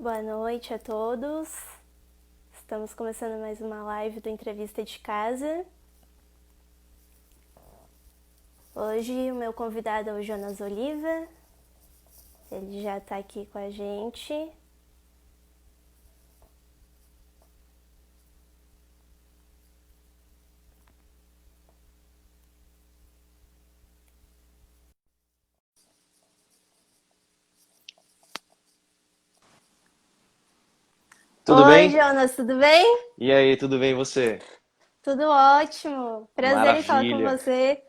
Boa noite a todos. Estamos começando mais uma live do Entrevista de Casa. Hoje o meu convidado é o Jonas Oliva. Ele já está aqui com a gente. Tudo Oi, bem? Jonas, tudo bem? E aí, tudo bem e você? Tudo ótimo. Prazer em falar com Maravilha. você.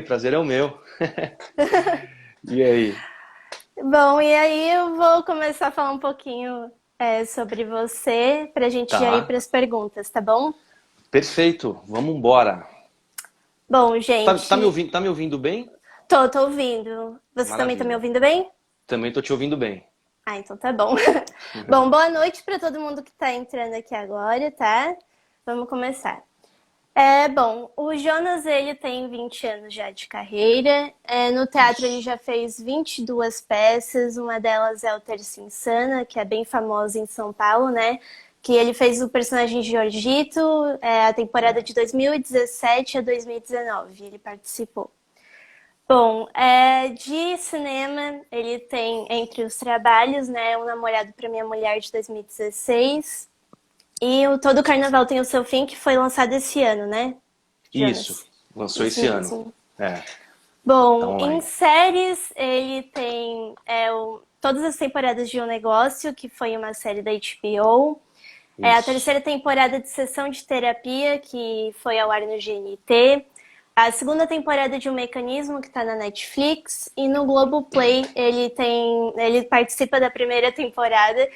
Prazer é o meu. E aí? Bom, e aí eu vou começar a falar um pouquinho sobre você, para a gente já ir para Tá. as perguntas, tá bom? Perfeito. Vamos embora. Bom, Tá me gente, ouvindo, tá me ouvindo bem? tô ouvindo. Você também tá me Maravilha. ouvindo bem? Também tô te ouvindo bem. Ah, então tá bom. Bom, boa noite para todo mundo que tá entrando aqui agora, tá? Vamos começar. Bom, o Jonas, ele tem 20 anos já de carreira. No teatro ele Isso. já fez 22 peças, uma delas é o Terça Insana, que é bem famosa em São Paulo, né? Que ele fez o personagem Giorgito, a temporada de 2017 a 2019, ele participou. Bom, de cinema, ele tem entre os trabalhos, né, Um Namorado para Minha Mulher de 2016 e o Todo Carnaval Tem o Seu Fim, que foi lançado esse ano, né, Isso. Jonas? Lançou Isso esse ano. mesmo. É, tá Bom, em online. séries, ele tem todas as temporadas de Um Negócio, que foi uma série da HBO. A Isso. terceira temporada de Sessão de Terapia, que foi ao ar no GNT. A segunda temporada de Um Mecanismo, que está na Netflix. E no Globoplay, ele participa da primeira temporada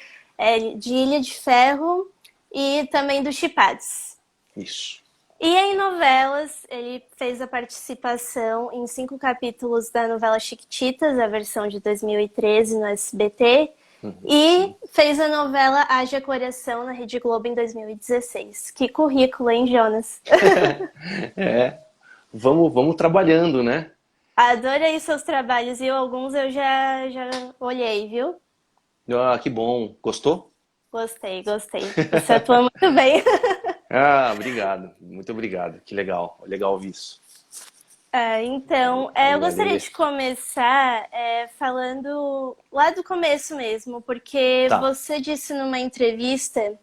de Ilha de Ferro e também do Chipados. Isso. E em novelas, ele fez a participação em 5 capítulos da novela Chiquititas, a versão de 2013 no SBT, e Sim. fez a novela Haja Coração na Rede Globo em 2016. Que currículo, hein, Jonas? É. Vamos trabalhando, né? Adorei seus trabalhos e alguns eu já olhei, viu? Ah, que bom. Gostou? Gostei, gostei. Você atua muito bem. Ah, obrigado. Muito obrigado. Que legal. Legal ouvir isso. Então, eu gostaria de Agradeço. começar falando lá do começo mesmo, porque Tá. você disse numa entrevista,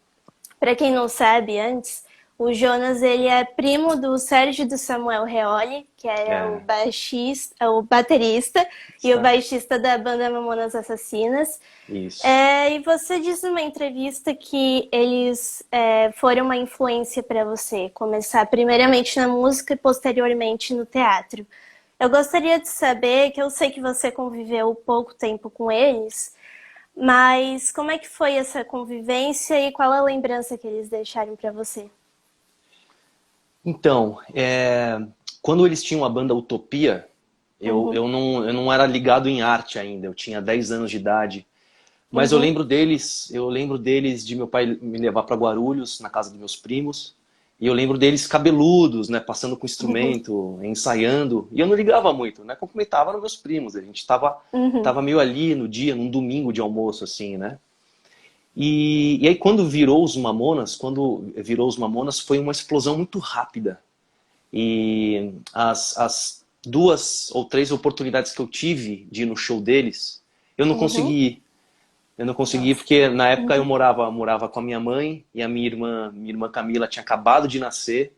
para quem não sabe antes, o Jonas ele é primo do Sérgio do Samuel Reoli, que era o É. baixista, o baterista e o Está. baixista da banda Mamonas Assassinas. Isso. E você disse numa entrevista que eles foram uma influência para você começar primeiramente na música e posteriormente no teatro. Eu gostaria de saber, que eu sei que você conviveu pouco tempo com eles, mas como é que foi essa convivência e qual a lembrança que eles deixaram para você? Então, quando eles tinham a banda Utopia, Uhum, eu não era ligado em arte ainda, eu tinha 10 anos de idade. Mas uhum, eu lembro deles de meu pai me levar para Guarulhos, na casa dos meus primos, e eu lembro deles cabeludos, né, passando com uhum, instrumento, ensaiando, e eu não ligava muito, né, cumprimentava nos meus primos, a gente uhum, tava meio ali no dia, num domingo de almoço, assim, né. E aí quando virou os Mamonas, foi uma explosão muito rápida. E as duas ou três oportunidades que eu tive de ir no show deles, eu não consegui uhum. ir. Eu não consegui ir Nossa. porque na época eu Uhum, morava com a minha mãe e a minha irmã Camila tinha acabado de nascer.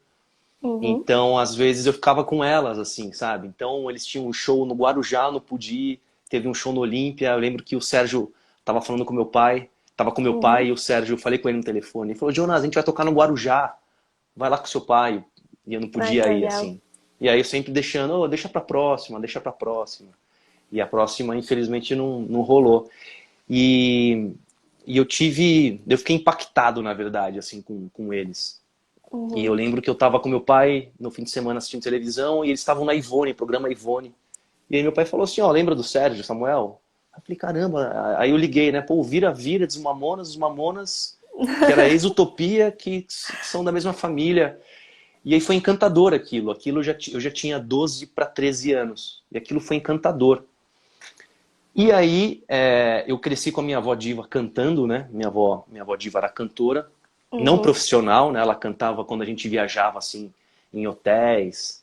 uhum, Então, às vezes eu ficava com elas, assim, sabe? Então, eles tinham um show no Guarujá, não pude ir. Teve um show no Olímpia. Eu lembro que o Sérgio tava falando com meu pai, tava com meu pai uhum. e o Sérgio, eu falei com ele no telefone. Ele falou: Jonas, a gente vai tocar no Guarujá, vai lá com seu pai. E eu não Ai, que podia ir, legal. assim. E aí eu sempre deixando, oh, deixa pra próxima, deixa pra próxima. E a próxima, infelizmente, não rolou. E, e eu fiquei impactado, na verdade, assim, com eles. E eu Uhum. lembro que eu tava com meu pai no fim de semana assistindo televisão e eles estavam na Ivone, programa Ivone. E aí meu pai falou assim, ó, lembra do Sérgio, Samuel? Aí eu falei, caramba, aí eu liguei, né? Pô, o Vira Vira dos Mamonas, os Mamonas, que era ex-Utopia, que são da mesma família. E aí foi encantador aquilo. Eu já tinha 12 para 13 anos. E aquilo foi encantador. E aí, eu cresci com a minha avó diva cantando, né? Minha avó diva era cantora, não Uhum, profissional, né? Ela cantava quando a gente viajava, assim, em hotéis,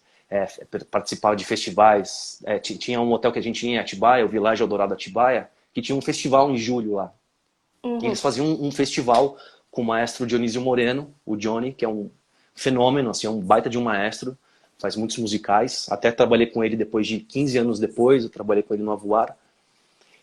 participava de festivais. Tinha um hotel que a gente ia em Atibaia, o Village Eldorado Atibaia, que tinha um festival em julho lá. E uhum. eles faziam um festival com o maestro Dionísio Moreno, o Johnny, que é um fenômeno, assim, é um baita de um maestro, faz muitos musicais. Até trabalhei com ele depois de 15 anos depois, eu trabalhei com ele no Avoar.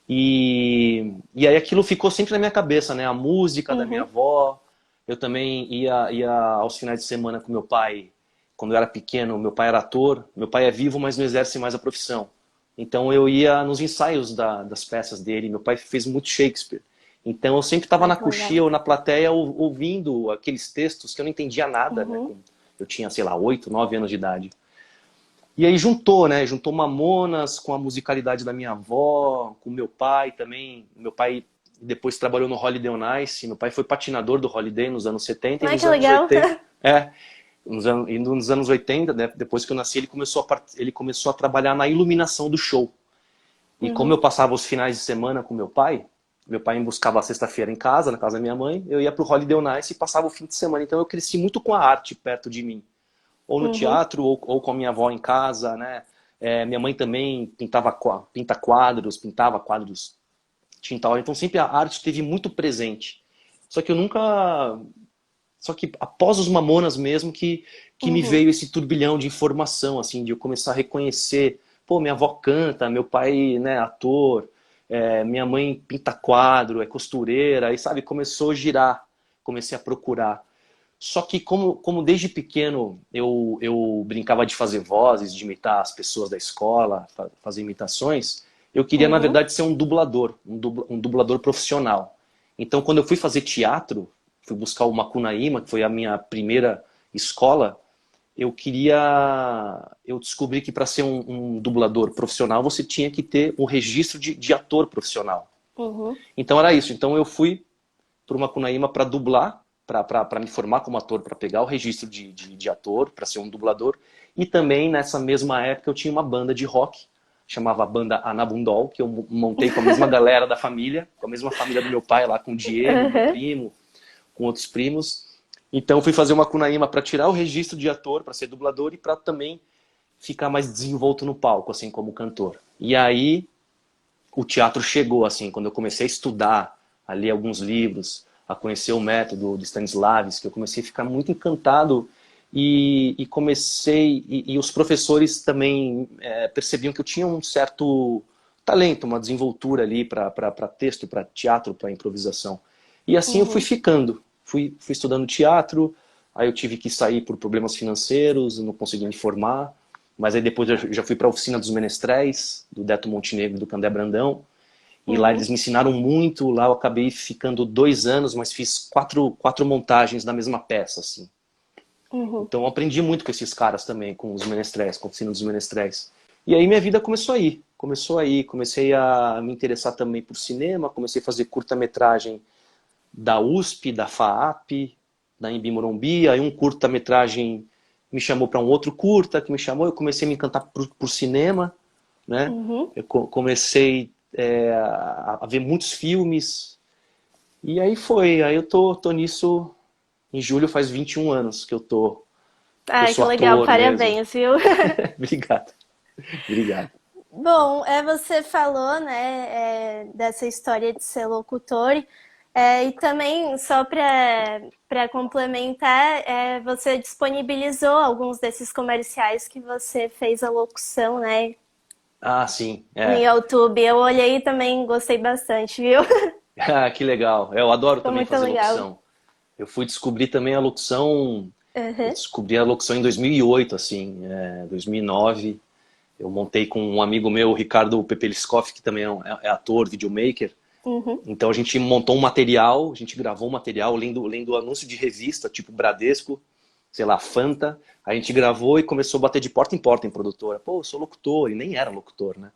E aí aquilo ficou sempre na minha cabeça, né? A música da minha Uhum, avó. Eu também ia aos finais de semana com meu pai. Quando eu era pequeno, meu pai era ator. Meu pai é vivo, mas não exerce mais a profissão. Então eu ia nos ensaios das peças dele. Meu pai fez muito Shakespeare. Então eu sempre estava ai, na que legal. coxia ou na plateia ouvindo aqueles textos que eu não entendia nada, né? Uhum, Eu tinha, sei lá, 8, 9 anos de idade. E aí juntou, né? Juntou Mamonas com a musicalidade da minha avó, com meu pai também. Meu pai depois trabalhou no Holiday on Ice. Meu pai foi patinador do Holiday nos anos 70 e ai, nos que anos legal. 80. Nos anos 80, né, depois que eu nasci, ele começou a trabalhar na iluminação do show. E como Uhum, eu passava os finais de semana com meu pai me buscava a sexta-feira em casa, na casa da minha mãe, eu ia pro Holiday on Ice e passava o fim de semana. Então eu cresci muito com a arte perto de mim, ou no uhum, teatro, ou com a minha avó em casa, né? Minha mãe também pintava quadros, tinta óleo, então sempre a arte esteve muito presente. Só que eu nunca. Só que após os Mamonas mesmo que me uhum. veio esse turbilhão de informação, assim, de eu começar a reconhecer, pô, minha avó canta, meu pai, né, ator, minha mãe pinta quadro, é costureira, aí sabe, começou a girar, comecei a procurar. Só que como desde pequeno eu brincava de fazer vozes, de imitar as pessoas da escola, fazer imitações, eu queria, na Uhum, verdade, ser um dublador, um dublador profissional. Então, quando eu fui fazer teatro, fui buscar o Macunaíma, que foi a minha primeira escola, eu descobri que para ser um dublador profissional, você tinha que ter um registro de ator profissional. uhum, Então era isso. Então eu fui para o Macunaíma para dublar, para me formar como ator, para pegar o registro de ator, para ser um dublador. E também nessa mesma época eu tinha uma banda de rock, chamava a banda Anabundol, que eu montei com a mesma galera da família, com a mesma família do meu pai lá, com o Diego, meu uhum, primo, com outros primos. Então fui fazer uma Macunaíma para tirar o registro de ator, para ser dublador e para também ficar mais desenvolto no palco, assim como cantor. E aí o teatro chegou, assim, quando eu comecei a estudar, a ler alguns livros, a conhecer o método de Stanislavski, eu comecei a ficar muito encantado e comecei, e os professores também percebiam que eu tinha um certo talento, uma desenvoltura ali para texto, para teatro, para improvisação. E assim eu fui uhum. ficando, fui estudando teatro, aí eu tive que sair por problemas financeiros, não consegui me formar, mas aí depois eu já fui para a oficina dos menestréis, do Deto Montenegro e do Candé Brandão. E lá Uhum, eles me ensinaram muito. Lá eu acabei ficando 2 anos, mas fiz quatro montagens da mesma peça, assim. uhum. Então eu aprendi muito com esses caras também, com os menestréis, com a oficina dos menestréis. E aí minha vida começou aí. Começou aí. Comecei a me interessar também por cinema. Comecei a fazer curta-metragem da USP, da FAAP, da Embi Morumbi. Aí um curta-metragem me chamou para um outro curta que me chamou. Eu comecei a me encantar por cinema, né? Uhum. Eu comecei a ver muitos filmes. E aí foi. Aí eu tô nisso. Em julho faz 21 anos que eu Ai, que sou legal, ator mesmo. parabéns, viu? Obrigado. Obrigado. Bom, você falou, né, dessa história de ser locutor, e também, só para complementar, você disponibilizou alguns desses comerciais que você fez a locução, né, Ah, sim. no YouTube. Eu olhei e também gostei bastante, viu? Ah, que legal. Eu adoro Ficou também muito fazer legal. locução. Eu fui descobrir também a locução. Eu Uhum, descobri a locução em 2008, assim, 2009. Eu montei com um amigo meu, o Ricardo Pepeliskoff, que também é ator, videomaker. uhum, Então a gente montou um material, a gente gravou um material lendo anúncio de revista, tipo Bradesco, sei lá, Fanta. A gente gravou e começou a bater de porta em produtora. Pô, eu sou locutor, e nem era locutor, né?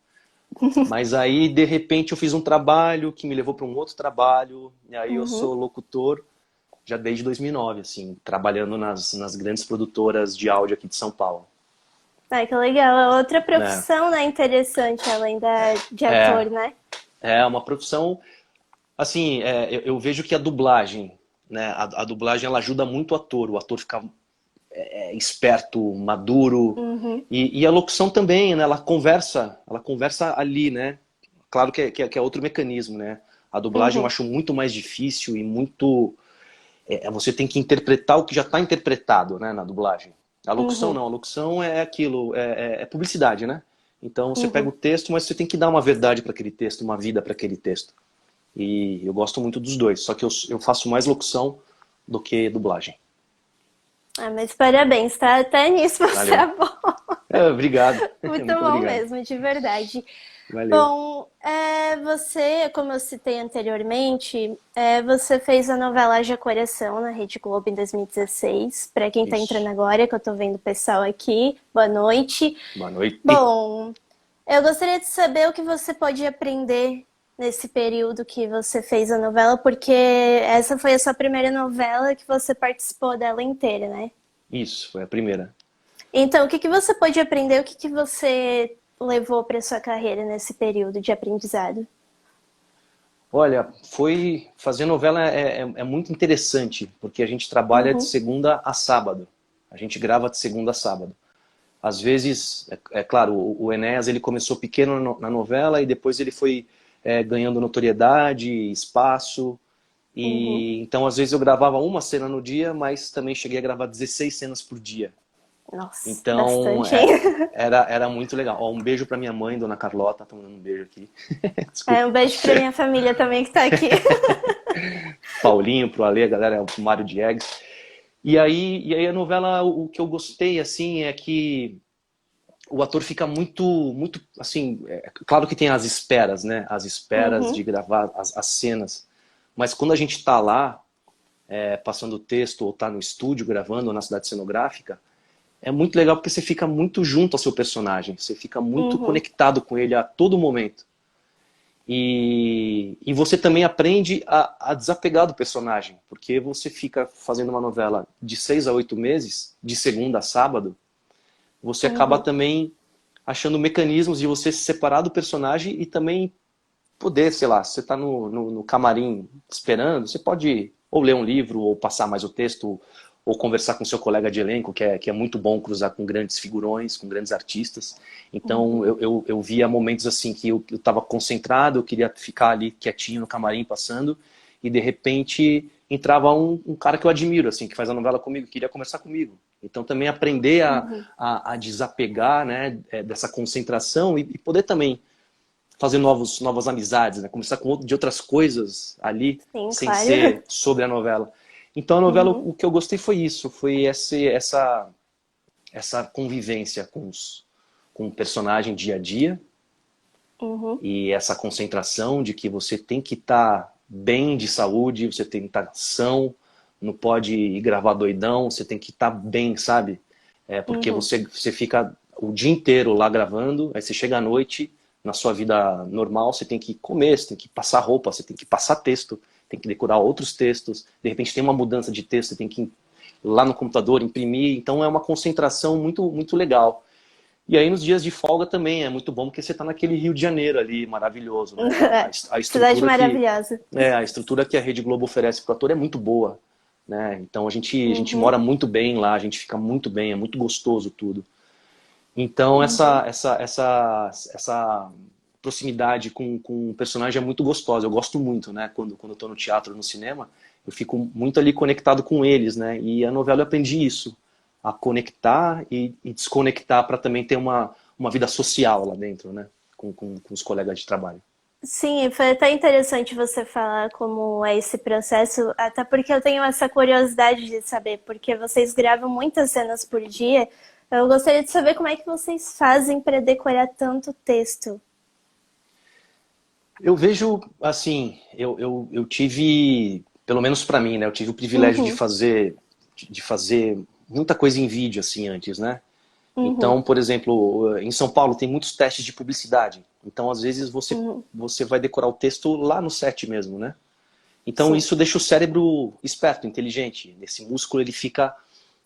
Mas aí, de repente, eu fiz um trabalho que me levou para um outro trabalho, e aí eu uhum. sou locutor já desde 2009, assim, trabalhando nas grandes produtoras de áudio aqui de São Paulo. Ai, que legal. É outra Né? profissão, né, interessante, além de É, ator, né? É uma profissão, assim, eu vejo que a dublagem, né? A dublagem ela ajuda muito o ator fica esperto, maduro, Uhum, e a locução também, né? Ela conversa ali, né? Claro que é outro mecanismo, né? A dublagem eu uhum, acho muito mais difícil e muito. Você tem que interpretar o que já está interpretado, né, na dublagem. A locução uhum, não, a locução é aquilo, é publicidade, né? Então você pega uhum. o texto, mas você tem que dar uma verdade para aquele texto, uma vida para aquele texto. E eu gosto muito dos dois, só que eu faço mais locução do que dublagem. Ah, mas parabéns, tá? Até nisso você Valeu. é bom. Obrigado. Muito Muito bom obrigado. mesmo, de verdade. Valeu. Bom, você, como eu citei anteriormente, você fez a novela Haja Coração na Rede Globo em 2016. Para quem está entrando Isso. agora, que eu estou vendo o pessoal aqui, boa noite. Boa noite. Bom, eu gostaria de saber o que você pode aprender nesse período que você fez a novela, porque essa foi a sua primeira novela que você participou dela inteira, né? Isso, foi a primeira. Então, o que que você pode aprender? O que que você levou para sua carreira nesse período de aprendizado? Olha, foi fazer novela é muito interessante, porque a gente trabalha de Uhum, segunda a sábado. A gente grava de segunda a sábado. Às vezes, claro, o Enéas ele começou pequeno na novela e depois ele foi ganhando notoriedade, espaço. uhum. E então, às vezes eu gravava uma cena no dia, mas também cheguei a gravar 16 cenas por dia. Nossa, Então, bastante, hein? era muito legal. Ó, um beijo para minha mãe, Dona Carlota, tá mandando um beijo aqui. É, Desculpa. um beijo para minha família também que tá aqui. Paulinho, pro Ale, a galera, o Mário Diegues. E aí a novela, o que eu gostei, assim, é que o ator fica muito, assim, claro que tem as esperas, né? As esperas de Uhum, gravar as cenas. Mas quando a gente tá lá, passando o texto, ou tá no estúdio gravando, ou na cidade cenográfica, é muito legal porque você fica muito junto ao seu personagem. Você fica muito uhum, conectado com ele a todo momento. E você também aprende a desapegar do personagem, porque você fica fazendo uma novela de 6 a 8 meses, de segunda a sábado, você acaba uhum, também achando mecanismos de você se separar do personagem e também poder, sei lá, se você está no camarim esperando, você pode ou ler um livro, ou passar mais o texto, ou conversar com seu colega de elenco, que é muito bom cruzar com grandes figurões, com grandes artistas. Então uhum, eu via momentos assim que eu estava concentrado, eu queria ficar ali quietinho no camarim passando, e de repente entrava um cara que eu admiro, assim, que faz a novela comigo, que queria conversar comigo. Então também aprender uhum. a desapegar, né, dessa concentração e poder também fazer novas amizades, né? Conversar de outras coisas ali, Sim, sem claro. ser sobre a novela. Então a novela, Uhum, o que eu gostei foi isso, foi essa convivência com o personagem dia a dia uhum, e essa concentração de que você tem que estar bem de saúde, você tem que estar são, não pode ir gravar doidão, você tem que estar bem, sabe? Porque uhum. você fica o dia inteiro lá gravando, aí você chega à noite, na sua vida normal, você tem que comer, você tem que passar roupa, você tem que passar texto, tem que decorar outros textos, de repente tem uma mudança de texto, você tem que ir lá no computador imprimir, então é uma concentração muito legal. E aí nos dias de folga também é muito bom porque você está naquele Rio de Janeiro ali, maravilhoso, né? A Cidade estrutura maravilhosa. a estrutura que a Rede Globo oferece para o ator é muito boa, né? Então a gente Uhum, mora muito bem lá, a gente fica muito bem, é muito gostoso tudo. Então uhum. essa proximidade com o personagem é muito gostosa. Eu gosto muito, né? Quando eu estou no teatro, no cinema, eu fico muito ali conectado com eles, né? E a novela eu aprendi isso, a conectar e desconectar para também ter uma vida social lá dentro, né? Com os colegas de trabalho. Sim, foi até interessante você falar como é esse processo, até porque eu tenho essa curiosidade de saber, porque vocês gravam muitas cenas por dia. Eu gostaria de saber como é que vocês fazem para decorar tanto texto. Eu vejo, assim, eu tive, pelo menos para mim, né? Eu tive o privilégio de Uhum, fazer muita coisa em vídeo, assim, antes, né? uhum, Então, por exemplo, em São Paulo tem muitos testes de publicidade. Então, às vezes, uhum, você vai decorar o texto lá no set mesmo, né? Então, sim. isso deixa o cérebro esperto, inteligente. Esse músculo, ele fica...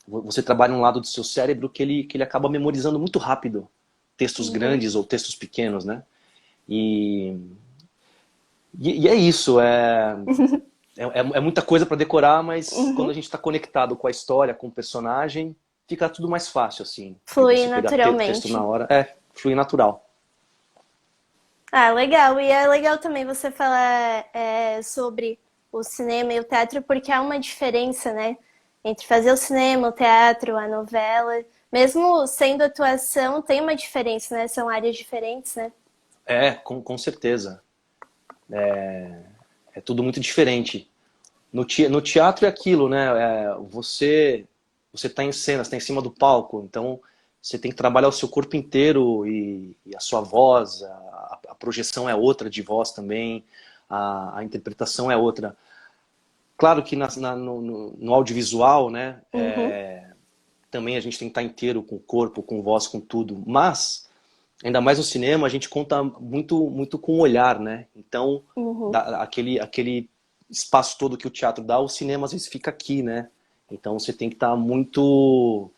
Você trabalha um lado do seu cérebro que ele acaba memorizando muito rápido textos Uhum, grandes ou textos pequenos, né? E E é isso, é muita coisa para decorar, mas quando a gente está conectado com a história, com o personagem, fica tudo mais fácil, assim, de Flui você pegar texto na naturalmente. hora. Flui natural. Ah, legal. E é legal também você falar sobre o cinema e o teatro, porque há uma diferença, né? Entre fazer o cinema, o teatro, a novela. Mesmo sendo atuação, tem uma diferença, né? São áreas diferentes, né? Com certeza. É tudo muito diferente. No teatro é aquilo, né? Você está em cena, está em cima do palco, então você tem que trabalhar o seu corpo inteiro e a sua voz, a projeção é outra de voz também, a interpretação é outra. Claro que no audiovisual, né? Uhum, Também a gente tem que estar inteiro com o corpo, com voz, com tudo. Mas ainda mais no cinema, a gente conta muito, muito com o olhar, né? Então, uhum. aquele espaço todo que o teatro dá, o cinema às vezes fica aqui, né? Então você tem que estar muito,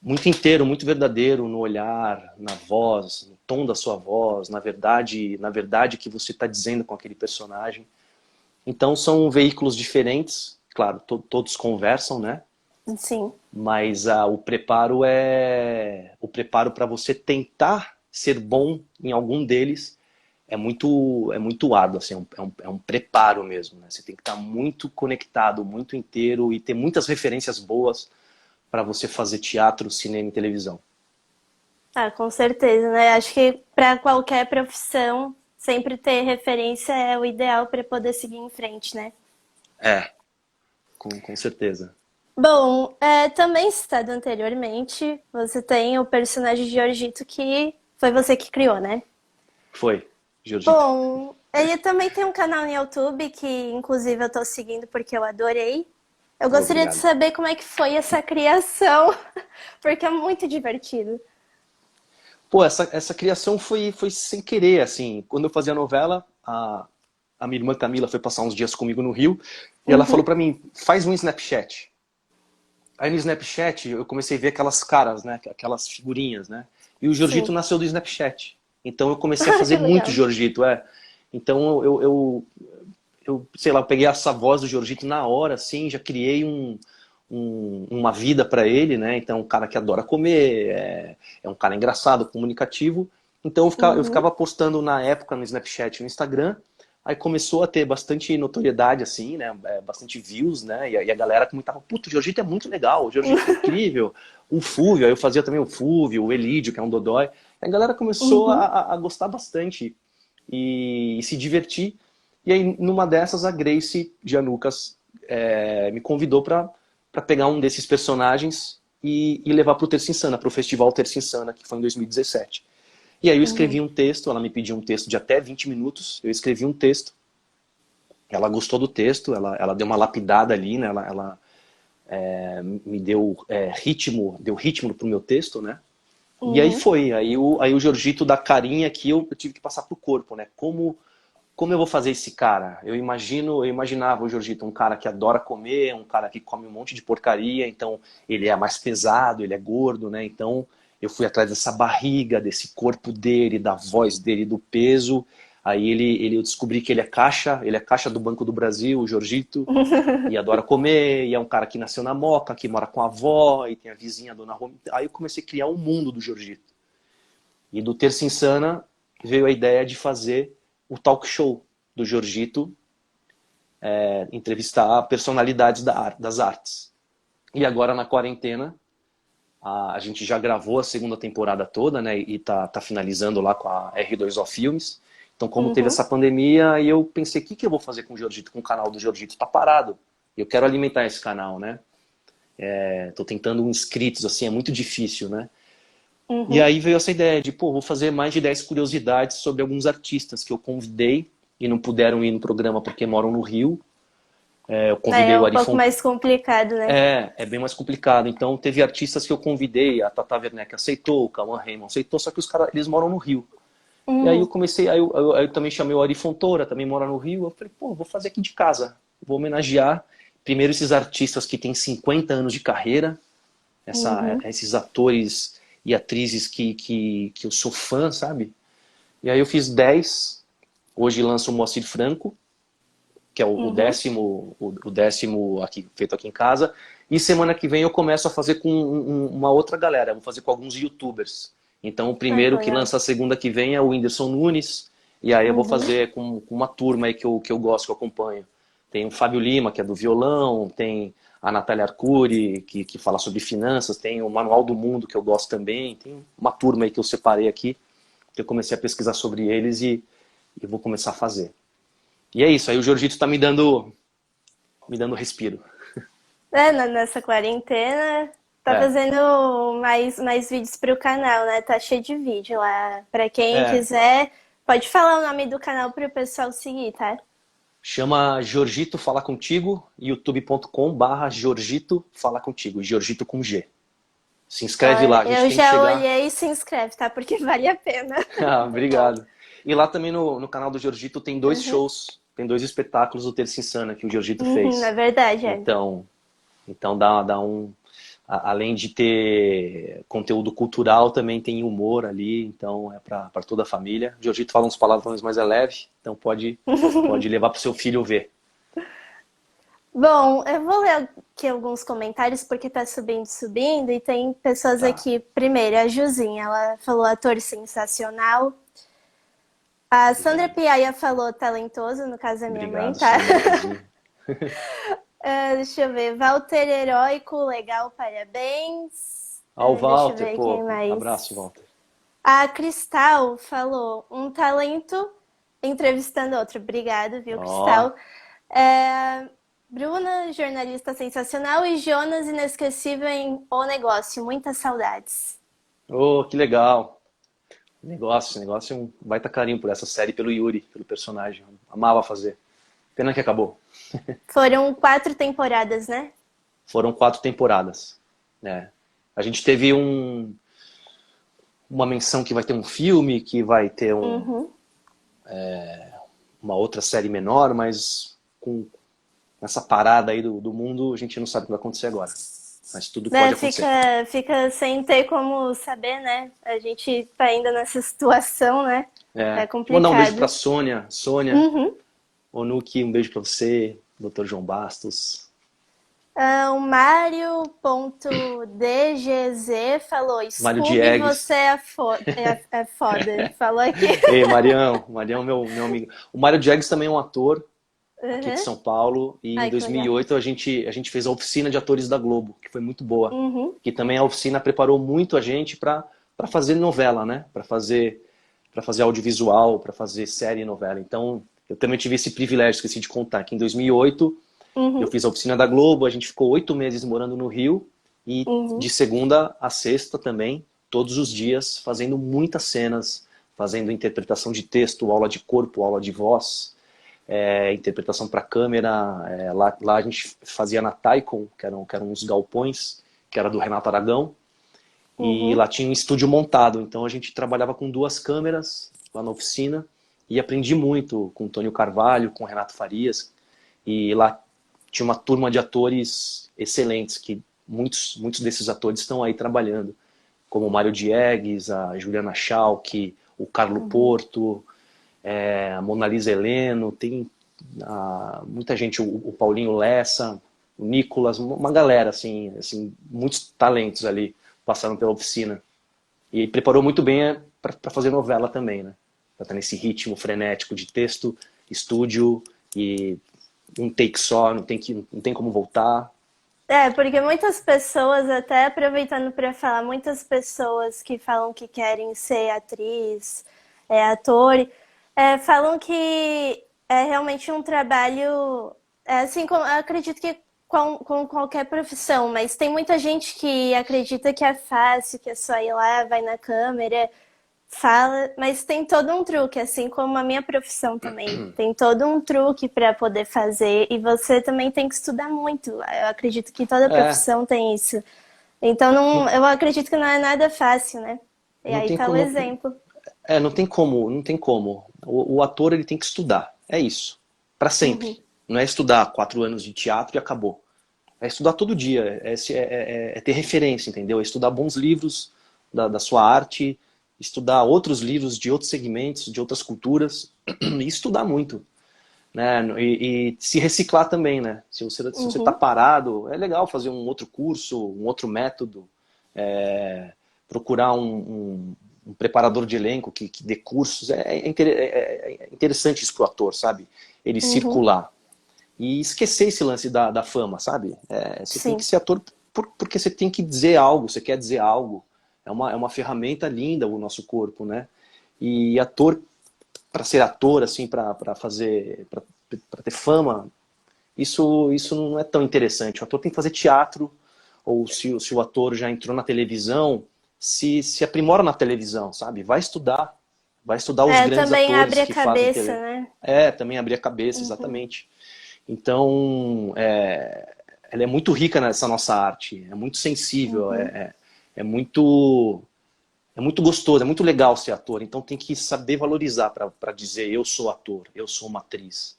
muito inteiro, muito verdadeiro no olhar, na voz, no tom da sua voz, na verdade que você está dizendo com aquele personagem. Então são veículos diferentes, claro, todos conversam, né? Sim. Mas o preparo para você tentar ser bom em algum deles é muito árduo, assim, é um preparo mesmo, né? Você tem que estar muito conectado, muito inteiro e ter muitas referências boas para você fazer teatro, cinema e televisão. Ah, com certeza, né? Acho que para qualquer profissão, sempre ter referência é o ideal para poder seguir em frente, né? É, com certeza. Bom, também citado anteriormente, você tem o personagem de Giorgito que foi você que criou, né? Foi, Georgito. Bom, ele também tem um canal no YouTube que, inclusive, eu tô seguindo porque eu adorei. Eu gostaria de Obrigado. saber como é que foi essa criação, porque é muito divertido. Pô, essa criação foi sem querer, assim. Quando eu fazia novela, a minha irmã Camila foi passar uns dias comigo no Rio e ela falou Uhum, pra mim, faz um Snapchat. Aí no Snapchat eu comecei a ver aquelas caras, né? Aquelas figurinhas, né? E o Giorgito sim. nasceu do Snapchat. Então eu comecei a fazer Que muito legal. Giorgito, Então eu sei lá, eu peguei essa voz do Giorgito na hora, assim, já criei uma vida para ele, né? Então, um cara que adora comer, é um cara engraçado, comunicativo. Então, eu Uhum, ficava postando na época no Snapchat e no Instagram. Aí começou a ter bastante notoriedade, assim, né? Bastante views, né? E a galera comentava, puto, o Giorgito é muito legal, o Giorgito é incrível. O Fúvio, aí eu fazia também o Fúvio, o Elídio, que é um dodói. Aí a galera começou uhum, a gostar bastante e se divertir. E aí, numa dessas, a Grace Janucas me convidou para pegar um desses personagens e levar para o Terça Insana, para o Festival Terça Insana, que foi em 2017. E aí eu uhum, escrevi um texto, ela me pediu um texto de até 20 minutos, eu escrevi um texto, ela gostou do texto, ela deu uma lapidada ali, né? Ela me deu ritmo pro meu texto, né? E aí uhum. foi, aí o Jorgito da carinha aqui eu tive que passar pro corpo, né? Como eu vou fazer esse cara? Eu imaginava o Jorgito um cara que adora comer, um cara que come um monte de porcaria, então ele é mais pesado, ele é gordo, né? Então eu fui atrás dessa barriga, desse corpo dele, da voz dele, do peso. Aí eu descobri que ele é caixa do Banco do Brasil, o Jorgito, e adora comer, e é um cara que nasceu na Moca, que mora com a avó, e tem a vizinha, a dona Roma. Aí eu comecei a criar um mundo do Jorgito. E do Terça Insana veio a ideia de fazer o talk show do Jorgito, entrevistar personalidades das artes. E agora na quarentena, a gente já gravou a segunda temporada toda, né? E tá finalizando lá com a R2O Filmes. Então, como teve Uhum. essa pandemia, aí eu pensei, o que eu vou fazer com o Jorgito, com o canal do Jorgito? Tá parado. Eu quero alimentar esse canal, né? Tô tentando inscritos, assim, é muito difícil, né? E Uhum. aí veio essa ideia de, pô, vou fazer mais de 10 curiosidades sobre alguns artistas que eu convidei e não puderam ir no programa porque moram no Rio. Eu convidei É o um Ari pouco Fontoura. mais complicado, né? É bem mais complicado. Então teve artistas que eu convidei, a Tata Werneck aceitou, o Cauã Raymond aceitou, só que os caras, eles moram no Rio. E aí eu Uhum. comecei, aí eu também chamei o Ari Fontoura, também mora no Rio. Eu falei, pô, vou fazer aqui de casa. Vou homenagear primeiro esses artistas que têm 50 anos de carreira, Uhum. esses atores e atrizes que eu sou fã, sabe? E aí eu fiz 10. Hoje lança o Moacir Franco, que é o décimo aqui, feito aqui em casa. E semana que vem eu começo a fazer com uma outra galera. Eu vou fazer com alguns YouTubers. Então o Ai, que primeiro que legal. lança a segunda que vem é o Whindersson Nunes. E aí eu vou fazer com uma turma aí que eu gosto, que eu acompanho. Tem o Fábio Lima, que é do violão. Tem a Natália Arcuri, que fala sobre finanças. Tem o Manual do Mundo, que eu gosto também. Tem uma turma aí que eu separei aqui. Que eu comecei a pesquisar sobre eles e vou começar a fazer. E é isso, aí o Jorgito tá me dando respiro. Nessa quarentena, tá É, fazendo mais vídeos pro canal, né? Tá cheio de vídeo lá. Pra quem é, quiser, pode falar o nome do canal pro pessoal seguir, tá? chama Jorgito Fala Contigo, youtube.com/Jorgito Fala Contigo, Jorgito com G. Se inscreve lá, a gente Eu tem que já chegar. olhei e se inscreve, tá? Porque vale a pena. Ah, Muito bom. obrigado. E lá também no canal do Jorgito tem dois shows, tem dois espetáculos do Terça Insana que o Jorgito É fez. verdade, é. Então dá um. Além de ter conteúdo cultural, também tem humor ali, então é para toda a família. O Jorgito fala uns palavrões, mas é leve, então pode levar para o seu filho ver. Bom, eu vou ler aqui alguns comentários porque tá subindo e tem pessoas Tá. aqui. Primeiro, a Juzinha, ela falou ator sensacional. A Sandra Obrigado. Piaia falou talentoso, no caso é minha mãe, Obrigado, tá? Sandra, beijinho. Deixa eu ver. Walter Heróico, legal, parabéns. Ao Deixa eu Walter, ver quem pô, abraço, mais. Walter. A Cristal falou um talento entrevistando outro. Obrigado, viu, Ó, Cristal? É, Bruna, jornalista sensacional. E Jonas, inesquecível em O Negócio. Muitas saudades. oh, que legal. Negócio é um baita carinho por essa série, pelo Yuri, pelo personagem. Amava fazer. Pena que acabou. Foram 4 temporadas, né? Foram 4 temporadas, né? A gente teve uma menção que vai ter um filme, que vai ter Uhum. uma outra série menor, mas com essa parada aí do mundo, a gente não sabe o que vai acontecer agora. Mas tudo pode Né, acontecer. fica sem ter como saber, né? A gente tá ainda nessa situação, né? É Vou mandar um beijo pra complicado. Sônia. Sônia, Uhum. Onuki, um beijo pra você, Dr. João Bastos. O Mario.dgz falou: Mário Scooby, você Diegues. é foda. Falou aqui. Ei, Marião, meu amigo. O Mário Diegues também é um ator aqui de Uhum. São Paulo, e em Ai, que legal. 2008 a gente fez a oficina de atores da Globo, que foi muito boa. Uhum. Que também a oficina preparou muito a gente para fazer novela, né? Para fazer audiovisual, para fazer série e novela. Então, eu também tive esse privilégio, esqueci de contar, que em 2008 eu Uhum. fiz a oficina da Globo, a gente ficou 8 meses morando no Rio, e Uhum. de segunda a sexta também, todos os dias, fazendo muitas cenas, fazendo interpretação de texto, aula de corpo, aula de voz, interpretação para câmera. Lá a gente fazia na Taikon, que eram uns galpões, que era do Renato Aragão, e Uhum. lá tinha um estúdio montado, então a gente trabalhava com 2 câmeras lá na oficina, e aprendi muito com o Tônio Carvalho, com o Renato Farias, e lá tinha uma turma de atores excelentes, que muitos desses atores estão aí trabalhando, como o Mário Diegues, a Juliana Schalk, o Carlo Uhum. Porto, a Mona Lisa Heleno, tem muita gente, o Paulinho Lessa, o Nicolas, uma galera, assim, muitos talentos ali passaram pela oficina. E preparou muito bem para fazer novela também, né? Pra estar nesse ritmo frenético de texto, estúdio e um take só, não tem como voltar. Porque muitas pessoas, até aproveitando para falar, muitas pessoas que falam que querem ser atriz, ator, falam que é realmente um trabalho, assim, como, eu acredito que com qualquer profissão, mas tem muita gente que acredita que é fácil, que é só ir lá, vai na câmera, fala, mas tem todo um truque, assim como a minha profissão também. Tem todo um truque para poder fazer e você também tem que estudar muito. Eu acredito que toda É, profissão tem isso. Então não, não, eu acredito que não é nada fácil, né? E não aí tem tá o como, exemplo. não tem como. O ator, ele tem que estudar, é isso, para sempre. Uhum, Não é estudar 4 anos de teatro e acabou. É estudar todo dia, é ter referência, entendeu? É estudar bons livros da sua arte, estudar outros livros de outros segmentos, de outras culturas, e estudar muito, né? E se reciclar também, né? Se você tá Uhum, parado, é legal fazer um outro curso, um outro método, procurar um preparador de elenco que dê cursos. É interessante isso pro ator, sabe? Ele uhum, circular. E esquecer esse lance da fama, sabe? Você tem que sim. ser ator porque você tem que dizer algo, você quer dizer algo. É uma ferramenta linda o nosso corpo, né? E ator, para ser ator, assim, para fazer, para ter fama, isso não é tão interessante. O ator tem que fazer teatro, ou se o ator já entrou na televisão, se aprimora na televisão, sabe? Vai estudar os É, grandes também atores abre a que fazem cabeça, TV. né? Também abrir a cabeça, Uhum, exatamente. Então, ela é muito rica nessa nossa arte, é muito sensível, uhum, é muito, é muito gostoso, é muito legal ser ator. Então tem que saber valorizar para dizer eu sou ator, eu sou uma atriz.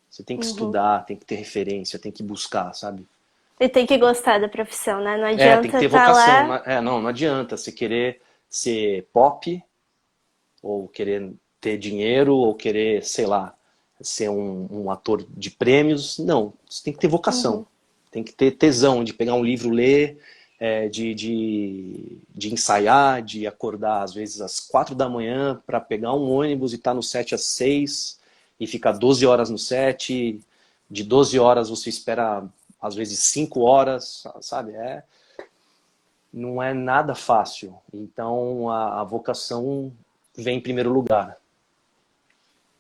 Você tem que uhum. estudar, tem que ter referência, tem que buscar, sabe? E tem que gostar da profissão, né? Não Tem que adianta ter estar vocação. lá. Não adianta você querer ser pop, ou querer ter dinheiro, ou querer, sei lá, ser um ator de prêmios. Não, você tem que ter vocação. Uhum, Tem que ter tesão de pegar um livro, ler, de ensaiar, de acordar às vezes às 4 da manhã para pegar um ônibus e estar no set às 6 e ficar 12 horas no set. De 12 horas você espera às vezes 5 horas, sabe? Não é nada fácil. Então a vocação vem em primeiro lugar.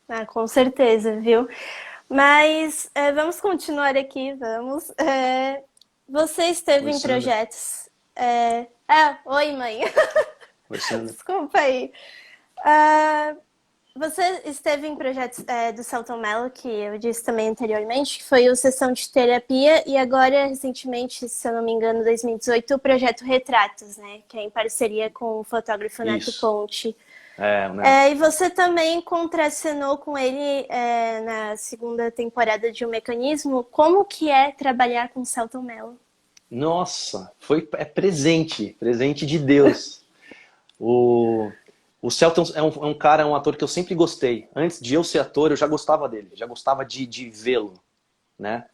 ah, com certeza, viu? Mas vamos continuar aqui, vamos. Você esteve Oi, em Sandra. projetos. Oi, mãe. Oi, Sandra. Desculpa aí. Ah, você esteve em projetos do Celton Mello, que eu disse também anteriormente, que foi o Sessão de Terapia, e agora, recentemente, se eu não me engano, 2018, o projeto Retratos, né? Que é em parceria com o fotógrafo Neto Isso. Ponte. O Neto. E você também contracenou com ele na segunda temporada de O Mecanismo. Como que é trabalhar com o Celton Mello? Nossa, presente, presente de Deus. O, o Celton é um cara, é um ator que eu sempre gostei. Antes de eu ser ator, eu já gostava dele, já gostava de vê-lo, né?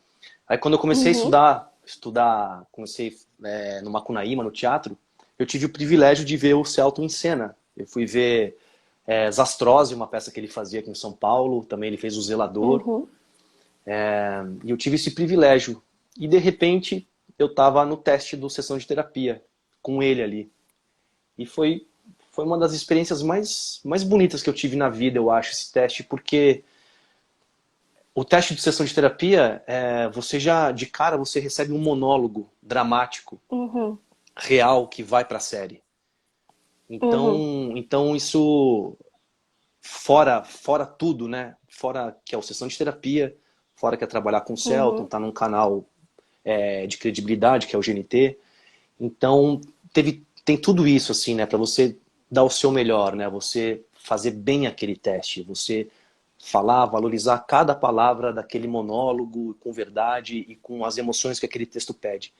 Aí quando eu comecei a Uhum, comecei no Macunaíma, no teatro, eu tive o privilégio de ver o Celton em cena. Eu fui ver Zastrozzi, uma peça que ele fazia aqui em São Paulo, também ele fez O Zelador, uhum, e eu tive esse privilégio. E de repente eu estava no teste do sessão de terapia com ele ali. E foi uma das experiências mais bonitas que eu tive na vida, eu acho, esse teste, porque o teste de sessão de terapia, você já, de cara, você recebe um monólogo dramático, uhum, real, que vai para a série. uhum, Então isso, fora tudo, né? Fora que é o sessão de terapia, fora que é trabalhar com o Celton, uhum, tá num canal de credibilidade, que é o GNT. Então, tem tudo isso, assim, né? Para você dar o seu melhor, né? Você fazer bem aquele teste, você falar, valorizar cada palavra daquele monólogo com verdade e com as emoções que aquele texto pede.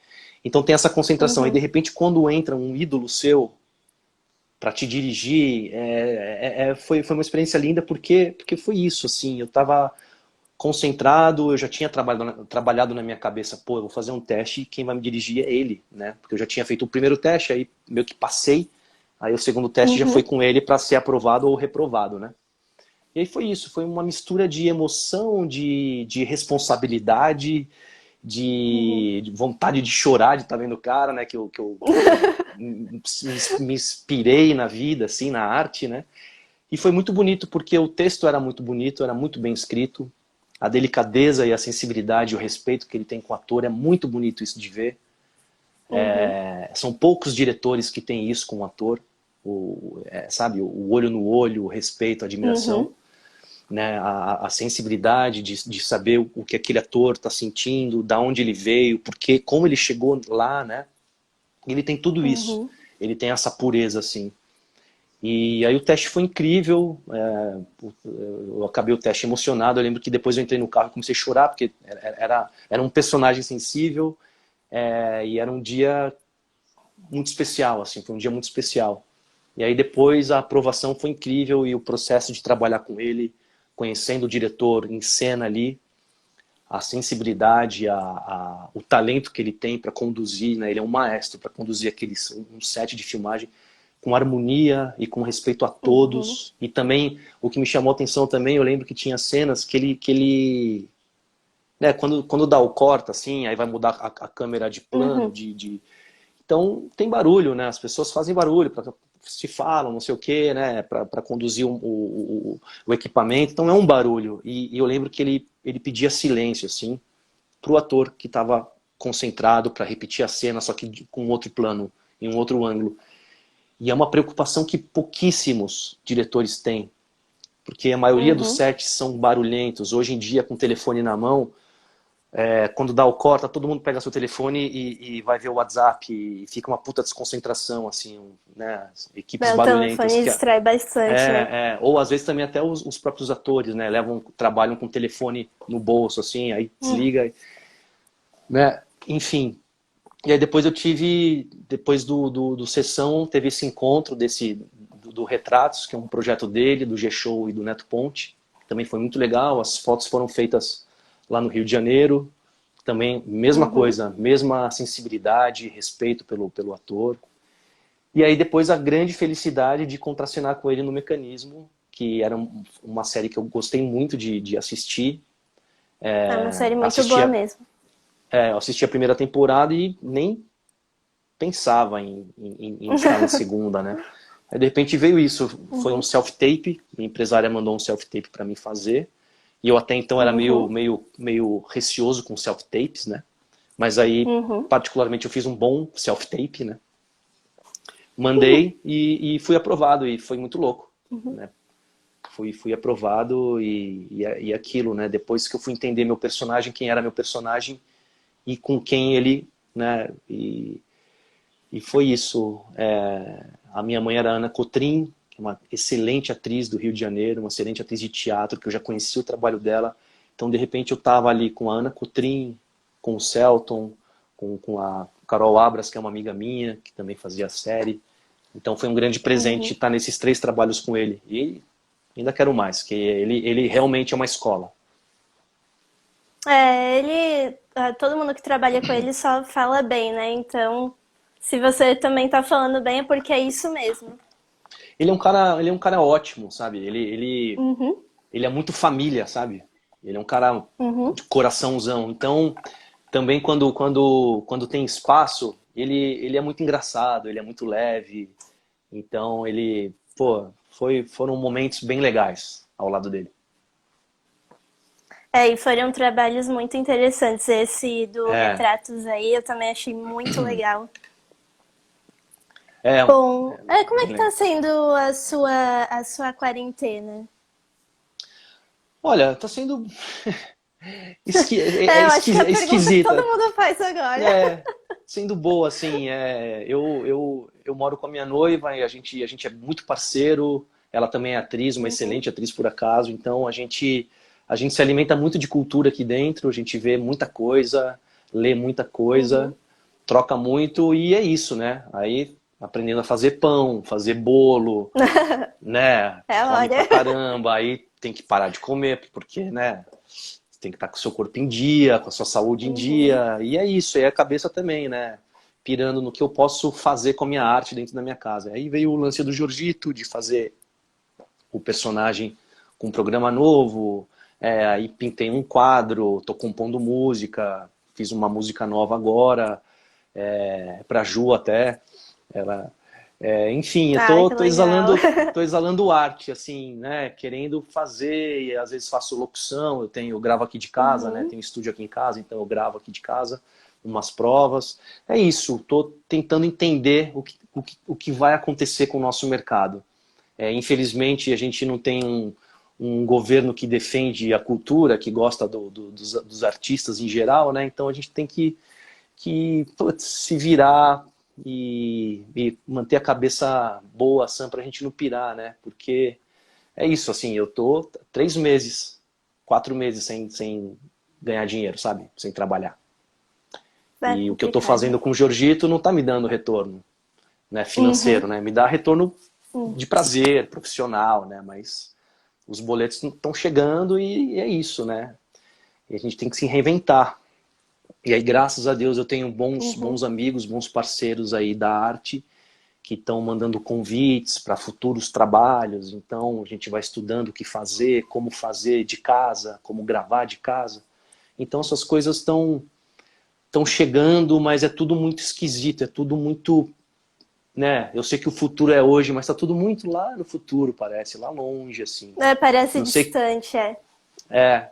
Então tem essa concentração. E de uhum, repente, quando entra um ídolo seu para te dirigir, foi uma experiência linda porque foi isso, assim. Eu estava concentrado, eu já tinha trabalhado na minha cabeça, pô, eu vou fazer um teste e quem vai me dirigir é ele, né? Porque eu já tinha feito o primeiro teste, aí meio que passei, aí o segundo teste já foi uhum, com ele para ser aprovado ou reprovado, né? E aí foi isso, foi uma mistura de emoção, de responsabilidade, uhum. de vontade de chorar de estar vendo o cara, né? Que eu me inspirei na vida, assim, na arte, né? E foi muito bonito porque o texto era muito bonito, era muito bem escrito. A delicadeza e a sensibilidade e o respeito que ele tem com o ator é muito bonito isso de ver. Uhum, São poucos diretores que têm isso com o ator, sabe? O olho no olho, o respeito, a admiração, uhum, né? A sensibilidade de saber o que aquele ator está sentindo, da onde ele veio, porque como ele chegou lá, né? Ele tem tudo isso. uhum, Ele tem essa pureza assim. E aí o teste foi incrível, eu acabei o teste emocionado, eu lembro que depois eu entrei no carro e comecei a chorar, porque era um personagem sensível, e era um dia muito especial, assim, foi um dia muito especial. E aí depois a aprovação foi incrível e o processo de trabalhar com ele, conhecendo o diretor em cena ali, a sensibilidade, o talento que ele tem para conduzir, né? Ele é um maestro para conduzir um set de filmagem com harmonia e com respeito a Uhum. todos. E também, o que me chamou a atenção também, eu lembro que tinha cenas que ele né, quando dá o corta, assim, aí vai mudar a câmera de plano, Uhum. Então, tem barulho, né? As pessoas fazem barulho, se falam, não sei o quê, né? Para conduzir o equipamento. Então, é um barulho. E eu lembro que ele pedia silêncio, assim, pro ator que estava concentrado para repetir a cena, só que com outro plano, em um outro ângulo. E é uma preocupação que pouquíssimos diretores têm, porque a maioria dos Uhum. sets são barulhentos. Hoje em dia, com o telefone na mão, quando dá o corta, todo mundo pega seu telefone e vai ver o WhatsApp e fica uma puta desconcentração, assim, né? Equipes O barulhentas telefone distrai bastante, né? ou às vezes também até os próprios atores, né? Trabalham com o telefone no bolso, assim, aí desliga, né? Enfim. E aí depois do Sessão, teve esse encontro do Retratos, que é um projeto dele, do G-Show e do Neto Ponte. Também foi muito legal, as fotos foram feitas lá no Rio de Janeiro. Também, mesma Uhum. coisa, mesma sensibilidade, respeito pelo ator. E aí depois a grande felicidade de contracenar com ele no Mecanismo, que era uma série que eu gostei muito de assistir. É uma série muito boa Assistia, mesmo. eu assisti a primeira temporada e nem pensava em estar na segunda, né? Aí de repente veio isso, foi um Uhum. self-tape, minha empresária mandou um self-tape para mim fazer, e eu até então era Uhum. meio receoso com self-tapes, né? Mas aí, Uhum. particularmente, eu fiz um bom self-tape, né? Mandei e fui aprovado, e foi muito louco, Uhum. né? Fui aprovado e aquilo, né? Depois que eu fui entender meu personagem, quem era meu personagem e com quem ele, né? E foi isso. A minha mãe era Ana Cotrim, que é uma excelente atriz do Rio de Janeiro, uma excelente atriz de teatro, que eu já conhecia o trabalho dela. Então, de repente, eu estava ali com a Ana Cotrim, com o Celton, com a Carol Abras, que é uma amiga minha, que também fazia a série. Então, foi um grande presente Uhum. estar nesses 3 trabalhos com ele. E ainda quero mais, que ele realmente é uma escola. Todo mundo que trabalha com ele só fala bem, né? Então, se você também tá falando bem, é porque é isso mesmo. Ele é um cara ótimo, sabe? Uhum. Ele é muito família, sabe? Ele é um cara Uhum. de coraçãozão. Então, também quando tem espaço, ele é muito engraçado, ele é muito leve. Então, foram momentos bem legais ao lado dele. E foram trabalhos muito interessantes. Esse do É, Retratos aí, eu também achei muito legal. é, Bom, como é bem que tá legal. sendo a sua quarentena? Olha, tá sendo é Eu acho que é a pergunta que todo esquisita. mundo faz agora. É, sendo boa, assim, eu moro com a minha noiva e a gente é muito parceiro, ela também é atriz, uma Uhum. excelente atriz por acaso, então a gente se alimenta muito de cultura aqui dentro, a gente vê muita coisa, lê muita coisa, Uhum. troca muito e é isso, né? Aí aprendendo a fazer pão, fazer bolo, né? Come pra Olha. caramba, aí tem que parar de comer, porque, né? Você tem que estar com o seu corpo em dia, com a sua saúde em Uhum. dia. E é isso, e a cabeça também, né? Pirando no que eu posso fazer com a minha arte dentro da minha casa. Aí veio o lance do Jorgito, de fazer o personagem com um programa novo. Aí pintei um quadro, tô compondo música, fiz uma música nova agora, pra Ju até. Ela, enfim, eu Ai, tô, que tô legal. exalando, tô exalando arte, assim, né? Querendo fazer, e às vezes faço locução, eu gravo aqui de casa, né? Uhum. Tenho um estúdio aqui em casa, então eu gravo aqui de casa, umas provas. É isso, tô tentando entender o que vai acontecer com o nosso mercado. Infelizmente, a gente não tem um governo que defende a cultura, que gosta dos artistas em geral, né? Então a gente tem que putz, se virar e manter a cabeça boa, sã, pra gente não pirar, né? Porque é isso, assim, eu tô 3 meses, 4 meses sem ganhar dinheiro, sabe? Sem trabalhar. É E o que eu tô complicado. fazendo com o Jorgito não tá me dando retorno, né? Uhum. Financeiro, né? Me dá retorno Uhum. de prazer, profissional, né? Mas os boletos estão chegando e é isso, né? E a gente tem que se reinventar. E aí, graças a Deus, eu tenho bons amigos, bons parceiros aí da arte, que estão mandando convites para futuros trabalhos. Então, a gente vai estudando o que fazer, como fazer de casa, como gravar de casa. Então, essas coisas estão chegando, mas é tudo muito esquisito, é tudo muito, né? Eu sei que o futuro é hoje, mas está tudo muito lá no futuro, parece, lá longe, assim. Parece Não sei, distante, é. é,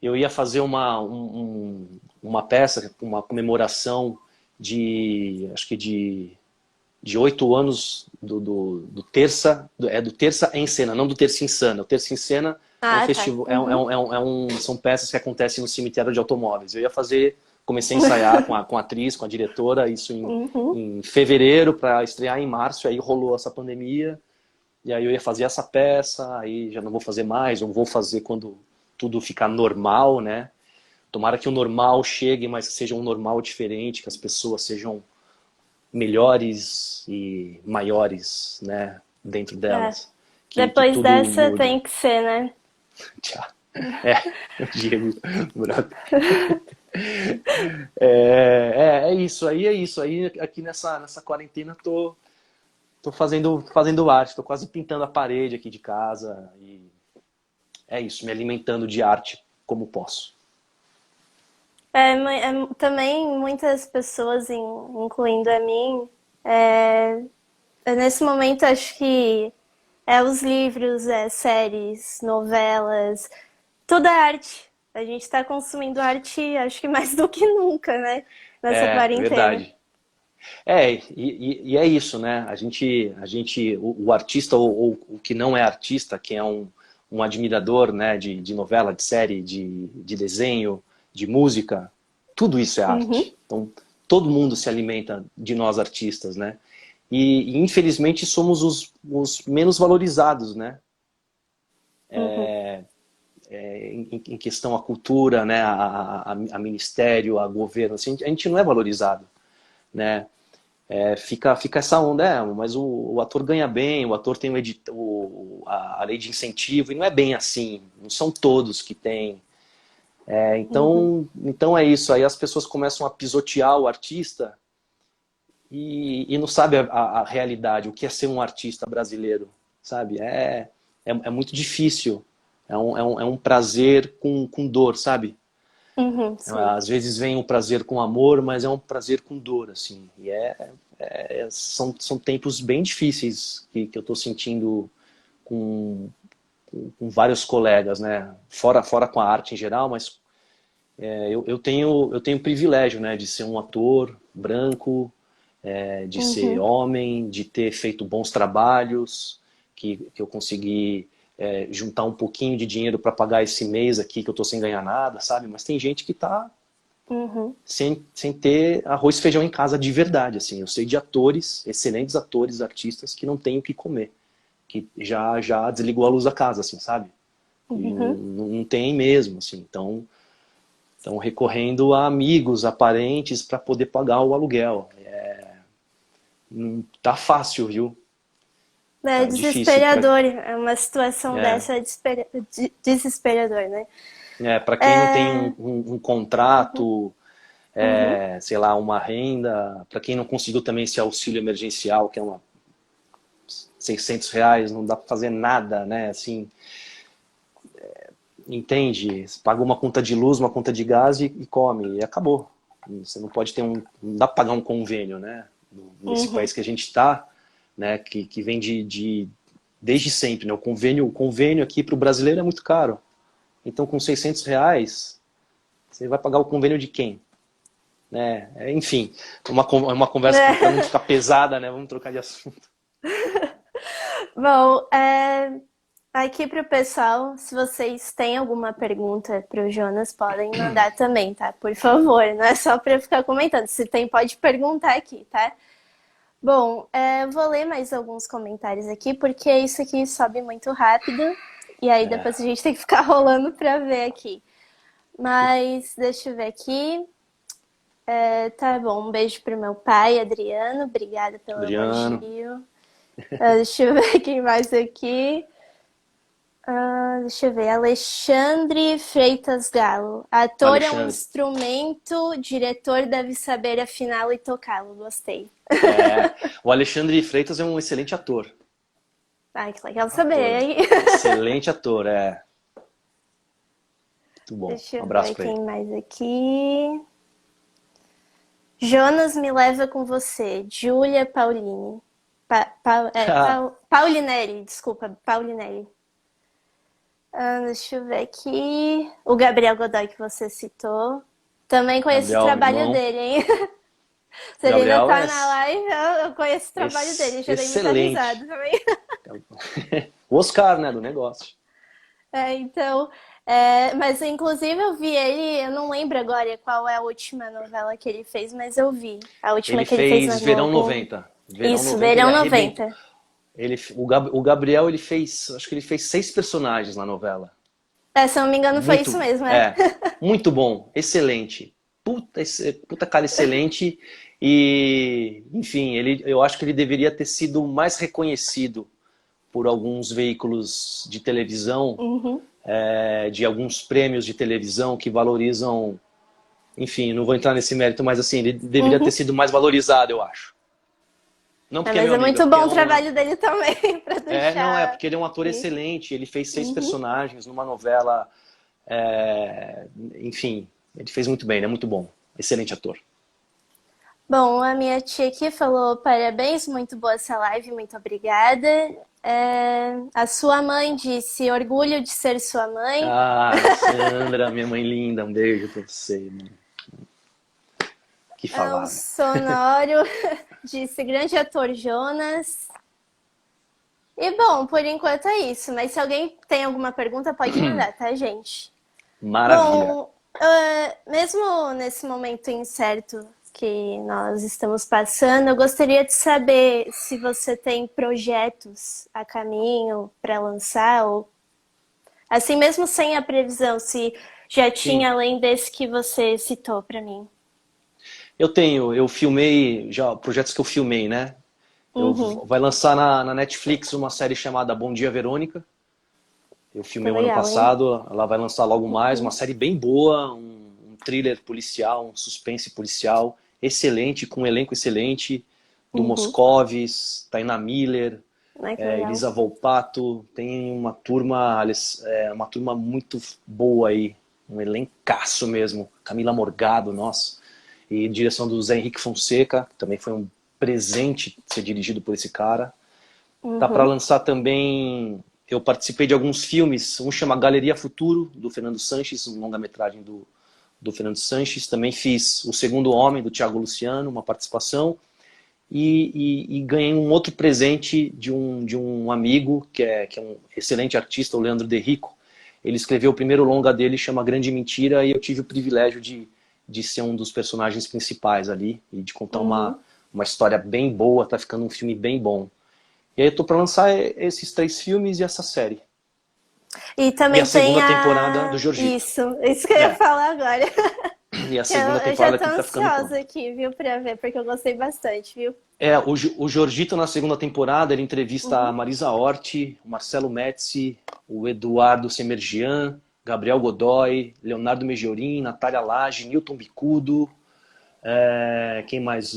eu ia fazer uma peça, uma comemoração acho que de 8 anos do Terça, do Terça em Cena, não do Terça em Cena. O Terça em Cena é um Ah, tá. festival, são peças que acontecem no cemitério de automóveis. Eu ia fazer, comecei a ensaiar com a atriz, com a diretora, isso em fevereiro, para estrear em março, aí rolou essa pandemia, e aí eu ia fazer essa peça, aí já não vou fazer mais, ou vou fazer quando tudo ficar normal, né? Tomara que o normal chegue, mas que seja um normal diferente, que as pessoas sejam melhores e maiores, né, dentro É. delas. Que Depois tudo dessa mude. tem que ser, né? Tchau. O Diego, brother. É isso aí, é isso aí. Aqui nessa quarentena tô fazendo arte, tô quase pintando a parede aqui de casa e é isso, me alimentando de arte como posso. Também muitas pessoas, incluindo a mim, é, nesse momento acho que os livros, séries, novelas, toda a arte. A gente está consumindo arte, acho que mais do que nunca, né? Nessa É quarentena. verdade. E é isso, né? O artista ou o que não é artista, que é um admirador, né, de novela, de série, de desenho, de música, tudo isso é Uhum, arte. Então, todo mundo se alimenta de nós artistas, né? Infelizmente somos os menos valorizados, né? uhum. Em questão à cultura, né? A ministério, a governo, assim, a gente não é valorizado, né? Fica essa onda, mas o ator ganha bem, o ator tem a lei de incentivo, e não é bem assim, não são todos que têm. Então é isso, aí as pessoas começam a pisotear o artista e não sabe a realidade, o que é ser um artista brasileiro, sabe? É muito difícil, é um prazer com dor, sabe? Uhum, sim. Às vezes vem um prazer com amor, mas é um prazer com dor, assim. E são tempos bem difíceis que eu estou sentindo com, com vários colegas, né? Fora com a arte em geral, mas eu tenho o privilégio, né, de ser um ator branco, de ser Uhum, homem, de ter feito bons trabalhos, que eu consegui juntar um pouquinho de dinheiro para pagar esse mês aqui que eu estou sem ganhar nada, sabe? Mas tem gente que está uhum. sem ter arroz e feijão em casa de verdade, assim. Eu sei de atores, excelentes atores, artistas que não têm o que comer, que já desligou a luz da casa, assim, sabe? E Uhum. não tem mesmo, assim. Então, estão recorrendo a amigos, a parentes para poder pagar o aluguel. Não tá fácil, viu? É Tá difícil. desesperador. É uma situação dessa desesperador, né? Para quem não tem É... um Uhum, contrato, uhum. sei lá, uma renda, para quem não conseguiu também esse auxílio emergencial, que é uma R$ 600, não dá para fazer nada, né? Assim, entende? Você paga uma conta de luz, uma conta de gás e come, e acabou. Você não pode ter não dá para pagar um convênio, né? Nesse Uhum. país que a gente está, né? Que vem desde sempre, né? O convênio aqui para o brasileiro é muito caro. Então, com R$ 600, você vai pagar o convênio de quem? Né? Enfim, uma conversa que para não ficar pesada, né? Vamos trocar de assunto. Bom, aqui para o pessoal, se vocês têm alguma pergunta para o Jonas, podem mandar também, tá? Por favor, não é só para ficar comentando. Se tem, pode perguntar aqui, tá? Bom, vou ler mais alguns comentários aqui, porque isso aqui sobe muito rápido. E aí É, depois a gente tem que ficar rolando para ver aqui. Mas deixa eu ver aqui. Tá bom, um beijo pro meu pai, Adriano. Obrigada pelo Adriano, elogio. Deixa eu ver quem mais aqui. Deixa eu ver. Alexandre Freitas Galo. Ator é um Alexandre. instrumento, diretor deve saber afiná-lo e tocá-lo. Gostei. É, o Alexandre Freitas é um excelente ator. Ai, que legal Ator. saber, hein? Excelente ator, é. Muito bom. Deixa Um eu abraço ver pra ele. quem mais aqui. Jonas me leva com você. Júlia Pauline. Paulinelli, desculpa, Paulinelli. Deixa eu ver aqui. O Gabriel Godoy que você citou. Também conheço o Gabriel, trabalho irmão. dele, hein? Se ele ainda Gabriel tá é na live, eu conheço o trabalho dele. Já dei muita excelente. risada também. O Oscar, né, do negócio. Então, mas inclusive eu vi ele, eu não lembro agora qual é a última novela que ele fez, mas eu vi. A última Ele que ele fez na fez Verão Globo. 90. Verão Isso, 90 ele Verão arrebentou. 90. O Gabriel, ele fez, acho que ele fez 6 personagens na novela. Se eu não me engano, foi isso Muito, mesmo, muito bom, excelente. Puta cara excelente. E, enfim, eu acho que ele deveria ter sido mais reconhecido por alguns veículos de televisão, Uhum, de alguns prêmios de televisão que valorizam. Enfim, não vou entrar nesse mérito, mas assim, ele deveria ter uhum. sido mais valorizado, eu acho. Não porque é Mas meu é amigo, é muito porque bom é o um. trabalho dele também, pra Não, é deixar. porque ele é um ator Aqui. excelente. Ele fez 6 Uhum. personagens numa novela. Enfim, ele fez muito bem, ele é muito bom. Excelente ator. Bom, a minha tia aqui falou parabéns, muito boa essa live, muito obrigada. A sua mãe disse orgulho de ser sua mãe. Ah, Sandra, minha mãe linda, um beijo pra você, mano. Que O falar, né? Sonório disse grande ator Jonas. E bom, por enquanto é isso. Mas se alguém tem alguma pergunta, pode mandar, tá, gente? Maravilha. Bom, mesmo nesse momento incerto que nós estamos passando, eu gostaria de saber se você tem projetos a caminho para lançar, ou assim mesmo sem a previsão, se já Sim. tinha além desse que você citou para mim. Eu filmei, já projetos que eu filmei, né? Uhum, Vai lançar na Netflix uma série chamada Bom Dia, Verônica. Eu que filmei o ano legal, hein? passado, ela vai lançar logo mais, uma Uhum, série bem boa, um thriller policial, um suspense policial, excelente, com um elenco excelente, do uhum. Moscovis, Taina Miller, Ai, que legal. Elisa Volpato, tem uma turma muito boa aí, um elencaço mesmo, Camila Morgado, nossa, e direção do Zé Henrique Fonseca, que também foi um presente ser dirigido por esse cara. Tá para Uhum, lançar também. Eu participei de alguns filmes. Um chama Galeria Futuro, do Fernando Sanches, um longa-metragem do Fernando Sanches. Também fiz O Segundo Homem, do Thiago Luciano, uma participação. E ganhei um outro presente de um amigo, que é um excelente artista, o Leandro De Rico. Ele escreveu o primeiro longa dele, chama Grande Mentira, e eu tive o privilégio de ser um dos personagens principais ali, e de contar uhum. uma história bem boa. Tá ficando um filme bem bom. E aí eu tô pra lançar esses 3 filmes e essa série. E E a também tem segunda temporada do a. Giorgito. Isso que eu ia É. falar agora. E a Que eu, segunda eu já temporada tô que tá ficando ansiosa pronta. aqui, viu, pra ver, porque eu gostei bastante, viu? O Giorgito na segunda temporada, ele entrevista a Uhum. Marisa Hort, o Marcelo Metzi, o Eduardo Semerjian, Gabriel Godoy, Leonardo Megiorin, Natália Lage, Newton Bicudo, quem mais?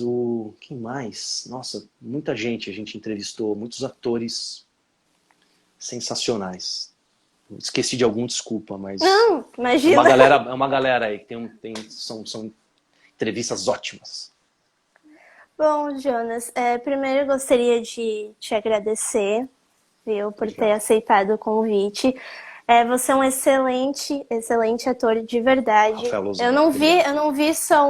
Quem mais? Nossa, muita gente a gente entrevistou, muitos atores sensacionais. Esqueci de algum, desculpa, mas Não, imagina. é uma galera aí que são entrevistas ótimas. Bom, Jonas, primeiro eu gostaria de te agradecer, viu, por ter Obrigado. aceitado o convite. Você é um excelente, excelente ator de verdade. Rafael Lozano, obrigado. Eu não vi só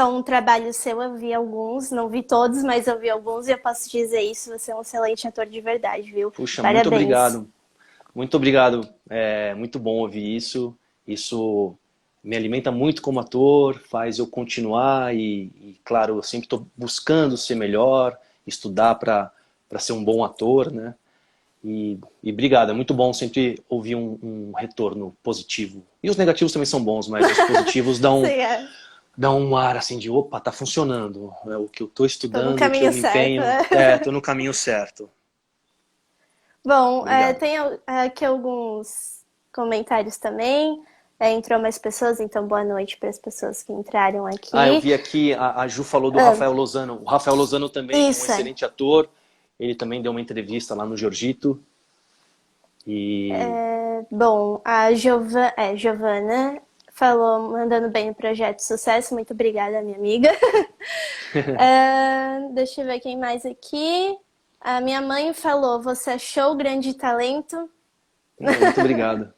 um trabalho seu, eu vi alguns, não vi todos, mas eu vi alguns e eu posso dizer isso, você é um excelente ator de verdade, viu? Puxa, muito Parabéns. obrigado. Muito obrigado. É muito bom ouvir isso. Isso me alimenta muito como ator, faz eu continuar claro, eu sempre estou buscando ser melhor, estudar para ser um bom ator, né? E obrigado, é muito bom sempre ouvir um retorno positivo. E os negativos também são bons, mas os positivos Sim, é. dão um ar assim de, opa, tá funcionando. É o que eu estou Tô no estudando, o que eu caminho me certo, empenho, né? tô no caminho certo. Bom, Obrigado. tem aqui alguns comentários também. Entrou mais pessoas, então boa noite para as pessoas que entraram Ah, eu aqui. vi aqui, a Ju falou do Ah, Rafael Lozano. O Rafael Lozano também é um isso, é. excelente ator. Ele também deu uma entrevista lá no Giorgito. E Bom, a Giovana falou, mandando bem no projeto Sucesso. Muito obrigada, minha amiga. Deixa eu ver quem mais aqui. A minha mãe falou, você achou grande talento? muito obrigado.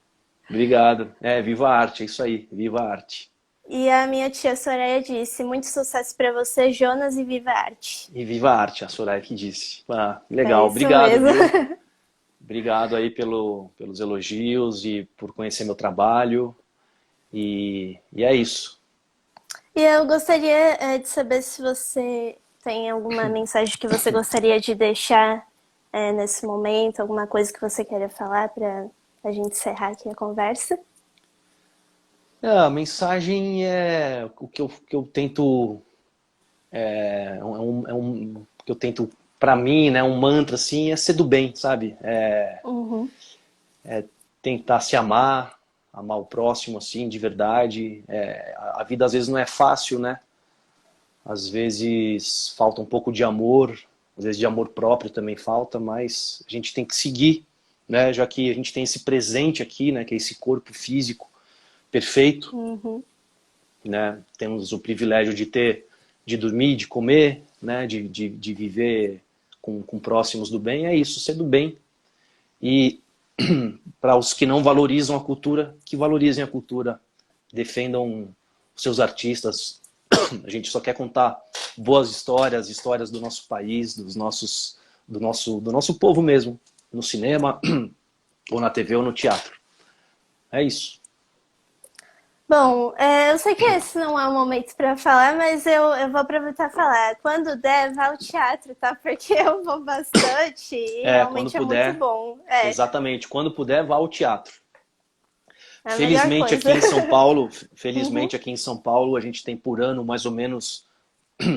Obrigado. Viva a arte, é isso aí. Viva a arte. E a minha tia Soraya disse, muito sucesso para você, Jonas, e viva a arte. E viva a arte, a Soraya que disse. Ah, É legal. isso Obrigado, mesmo. viu? Obrigado aí pelos elogios e por conhecer meu trabalho. E é isso. E eu gostaria de saber se você tem alguma mensagem que você gostaria de deixar nesse momento, alguma coisa que você queira falar para a gente encerrar aqui a conversa. A mensagem é o que eu tento. Que eu tento, pra mim, né, um mantra assim, é ser do bem, sabe? Uhum. Tentar se amar, amar o próximo assim, de verdade. A vida às vezes não é fácil, né? Às vezes falta um pouco de amor, às vezes de amor próprio também falta, mas a gente tem que seguir, né? Já que a gente tem esse presente aqui, né? Que é esse corpo físico perfeito, Uhum. né? Temos o privilégio de dormir, de comer, né? De viver com próximos do bem. É isso, ser do bem. E para os que não valorizam a cultura, que valorizem a cultura, defendam os seus artistas. A gente só quer contar boas histórias, histórias do nosso país, do nosso povo mesmo, no cinema, ou na TV ou no teatro. É isso. Bom, eu sei que esse não é o momento para falar, mas eu vou aproveitar e falar. Quando der, vá ao teatro, tá? Porque eu vou bastante e Quando realmente é muito puder, bom. exatamente, quando puder, vá ao teatro. É a melhor Felizmente coisa. aqui em São Paulo, Uhum, felizmente aqui em São Paulo, a gente tem por ano mais ou menos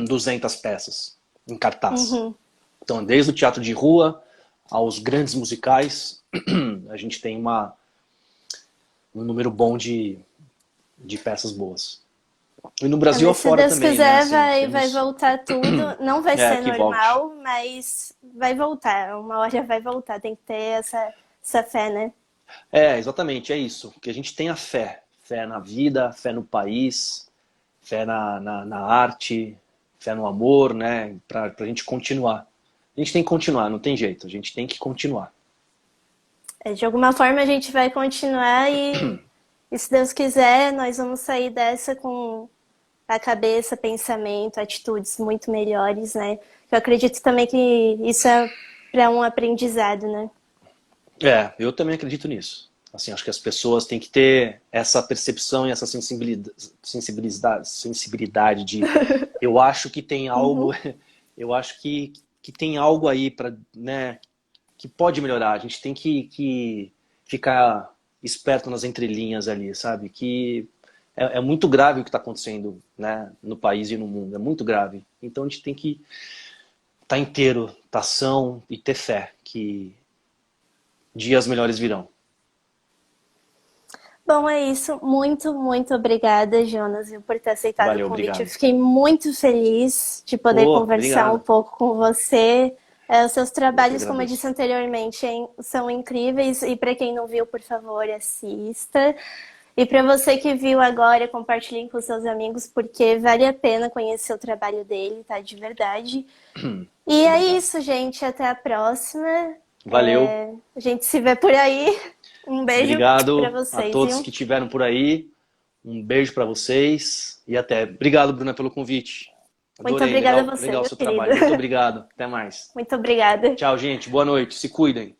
200 peças em cartaz. uhum. Então, desde o teatro de rua aos grandes musicais, a gente tem um número bom de peças boas. E no Brasil Mas se afora Deus também, né? quiser, Assim, vai temos voltar tudo. Não vai ser que volte. normal, mas vai voltar. Uma hora vai voltar. Tem que ter essa fé, né? Exatamente, é isso. Que a gente tenha fé. Fé na vida, fé no país, fé na arte, fé no amor, né? Pra gente continuar. A gente tem que continuar, não tem jeito. A gente tem que continuar. De alguma forma a gente vai continuar e se Deus quiser, nós vamos sair dessa com a cabeça, pensamento, atitudes muito melhores, né? Eu acredito também que isso é para um aprendizado, né? Eu também acredito nisso. Assim, acho que as pessoas têm que ter essa percepção e essa sensibilidade de eu acho que tem algo, Uhum. eu acho que tem algo aí para, né, que pode melhorar. A gente tem que ficar esperto nas entrelinhas ali, sabe? Que é muito grave o que está acontecendo, né, no país e no mundo. É muito grave. Então a gente tem que estar inteiro, estar são e ter fé que dias melhores virão. Bom, é isso. Muito, muito obrigada, Jonas, viu, por ter aceitado o Valeu, convite. Eu obrigado. fiquei muito feliz de poder conversar um Obrigado. pouco com você. Os seus Eu que trabalhos, como eu disse agradeço. anteriormente, são incríveis e para quem não viu, por favor, assista. E para você que viu agora, compartilhe com seus amigos, porque vale a pena conhecer o trabalho dele, tá? De verdade. E Muito é obrigado. isso, gente. Até a próxima. Valeu. A gente se vê por aí. Um beijo para Obrigado a vocês, todos viu? que estiveram por aí. Um beijo para vocês e até. Obrigado, Bruna, pelo convite. Muito Adorei, obrigada a legal, você, legal o meu seu querido. trabalho. Muito obrigado. Até mais. Muito obrigada. Tchau, gente. Boa noite. Se cuidem.